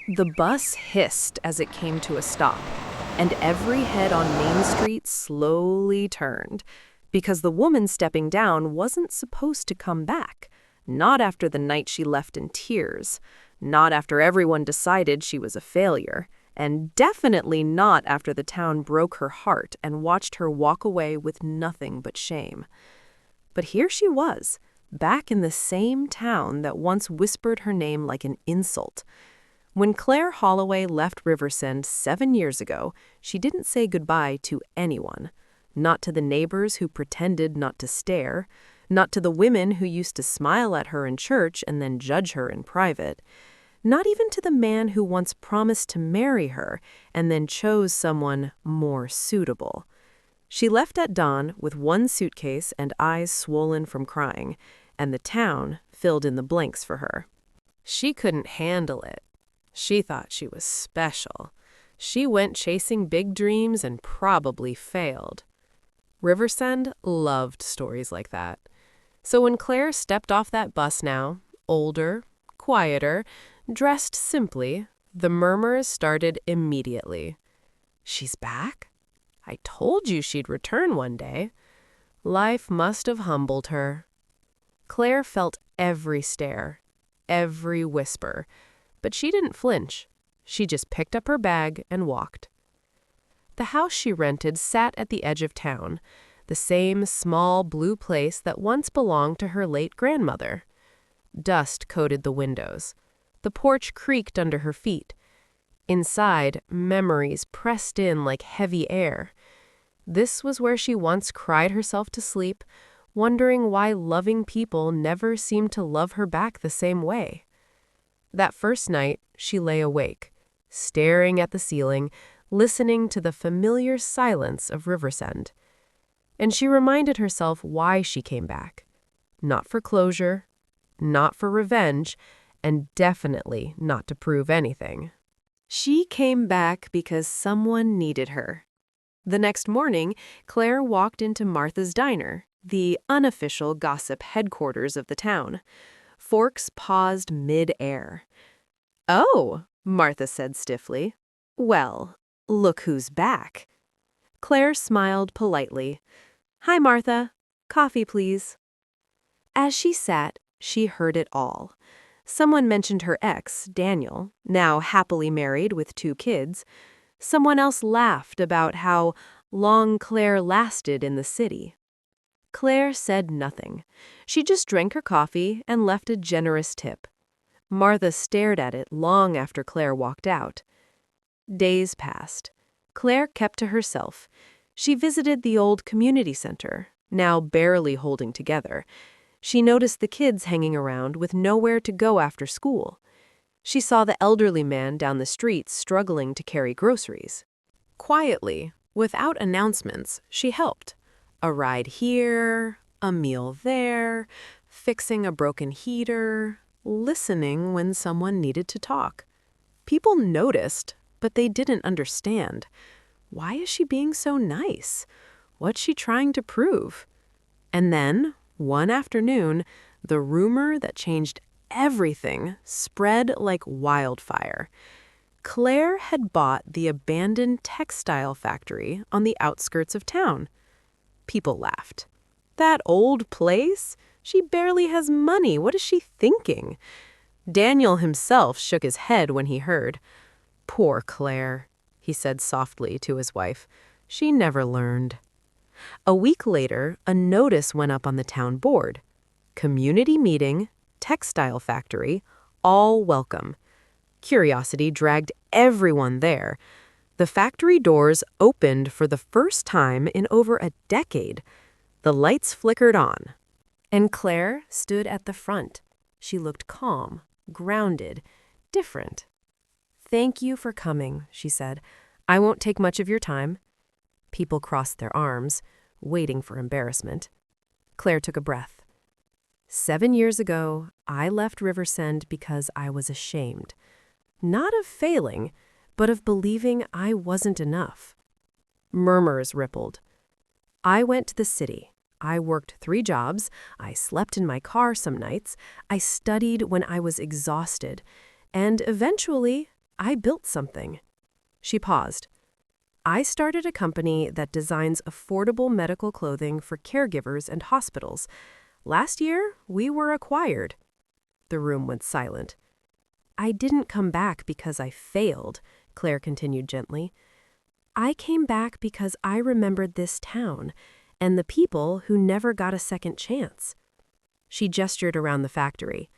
The bus hissed as it came to a stop, and every head on Main Street slowly turned, because the woman stepping down wasn't supposed to come back, not after the night she left in tears, not after everyone decided she was a failure, and definitely not after the town broke her heart and watched her walk away with nothing but shame. But here she was, back in the same town that once whispered her name like an insult. When Claire Holloway left Riversend 7 years ago, she didn't say goodbye to anyone. Not to the neighbors who pretended not to stare, not to the women who used to smile at her in church and then judge her in private, not even to the man who once promised to marry her and then chose someone more suitable. She left at dawn with one suitcase and eyes swollen from crying, and the town filled in the blanks for her. She couldn't handle it. She thought she was special. She went chasing big dreams and probably failed. Riversend loved stories like that. So when Claire stepped off that bus now, older, quieter, dressed simply, the murmurs started immediately. "She's back? I told you she'd return one day." Life must have humbled her. Claire felt every stare, every whisper, but she didn't flinch. She just picked up her bag and walked. The house she rented sat at the edge of town, the same small blue place that once belonged to her late grandmother. Dust coated the windows. The porch creaked under her feet. Inside, memories pressed in like heavy air. This was where she once cried herself to sleep, wondering why loving people never seemed to love her back the same way. That first night, she lay awake, staring at the ceiling, listening to the familiar silence of Riversend. And she reminded herself why she came back. Not for closure, not for revenge, and definitely not to prove anything. She came back because someone needed her. The next morning, Claire walked into Martha's Diner, the unofficial gossip headquarters of the town. Forks paused mid-air. "Oh," Martha said stiffly. "Well, look who's back." Claire smiled politely. "Hi, Martha. Coffee, please." As she sat, she heard it all. Someone mentioned her ex, Daniel, now happily married with 2 kids. Someone else laughed about how long Claire lasted in the city. Claire said nothing. She just drank her coffee and left a generous tip. Martha stared at it long after Claire walked out. Days passed. Claire kept to herself. She visited the old community center, now barely holding together. She noticed the kids hanging around with nowhere to go after school. She saw the elderly man down the street struggling to carry groceries. Quietly, without announcements, she helped. A ride here, a meal there, fixing a broken heater, listening when someone needed to talk. People noticed, but they didn't understand. Why is she being so nice? What's she trying to prove? And then, one afternoon, the rumor that changed everything spread like wildfire. Claire had bought the abandoned textile factory on the outskirts of town. People laughed. "That old place? She barely has money. What is she thinking?" Daniel himself shook his head when he heard. "Poor Claire," he said softly to his wife. "She never learned." A week later, a notice went up on the town board. Community meeting, textile factory, all welcome. Curiosity dragged everyone there. The factory doors opened for the first time in over a decade. The lights flickered on. And Claire stood at the front. She looked calm, grounded, different. "Thank you for coming," she said. "I won't take much of your time." People crossed their arms, waiting for embarrassment. Claire took a breath. 7 years ago, I left Riversend because I was ashamed. Not of failing, but of believing I wasn't enough. Murmurs rippled. I went to the city. I worked 3 jobs. I slept in my car some nights. I studied when I was exhausted. And eventually, I built something. She paused. I started a company that designs affordable medical clothing for caregivers and hospitals. Last year, we were acquired. The room went silent. I didn't come back because I failed, Claire continued gently. I came back because I remembered this town and the people who never got a second chance. She gestured around the factory.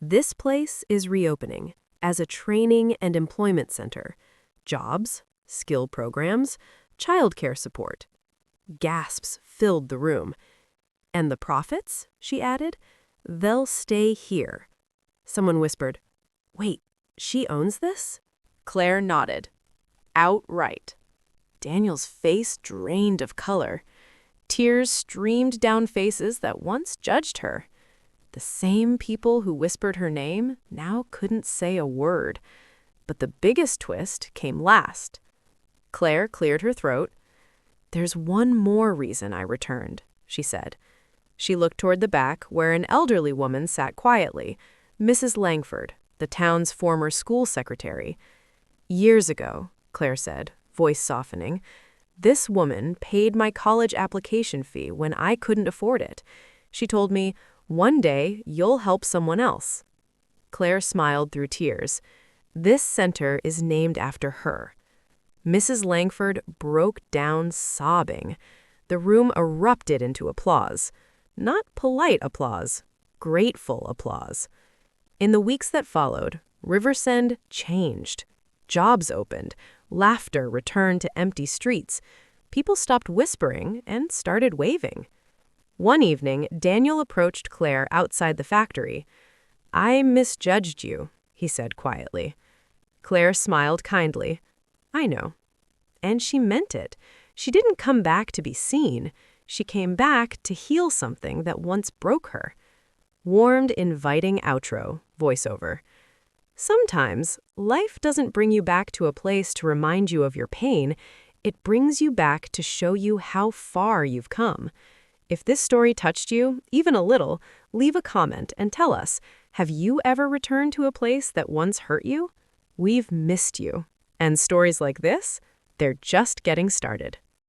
This place is reopening as a training and employment center. Jobs, skill programs, childcare support. Gasps filled the room. And the profits, she added, they'll stay here. Someone whispered, Wait, she owns this? Claire nodded. Outright. Daniel's face drained of color. Tears streamed down faces that once judged her. The same people who whispered her name now couldn't say a word. But the biggest twist came last. Claire cleared her throat. There's one more reason I returned, she said. She looked toward the back, where an elderly woman sat quietly, Mrs. Langford, the town's former school secretary. Years ago, Claire said, voice softening, this woman paid my college application fee when I couldn't afford it. She told me, one day you'll help someone else. Claire smiled through tears. This center is named after her. Mrs. Langford broke down sobbing. The room erupted into applause. Not polite applause, grateful applause. In the weeks that followed, Riversend changed. Jobs opened. Laughter returned to empty streets. People stopped whispering and started waving. One evening, Daniel approached Claire outside the factory. I misjudged you, he said quietly. Claire smiled kindly. I know. And she meant it. She didn't come back to be seen. She came back to heal something that once broke her. Warmed, inviting outro, voiceover. Sometimes, life doesn't bring you back to a place to remind you of your pain. It brings you back to show you how far you've come. If this story touched you, even a little, leave a comment and tell us, have you ever returned to a place that once hurt you? We've missed you. And stories like this, they're just getting started.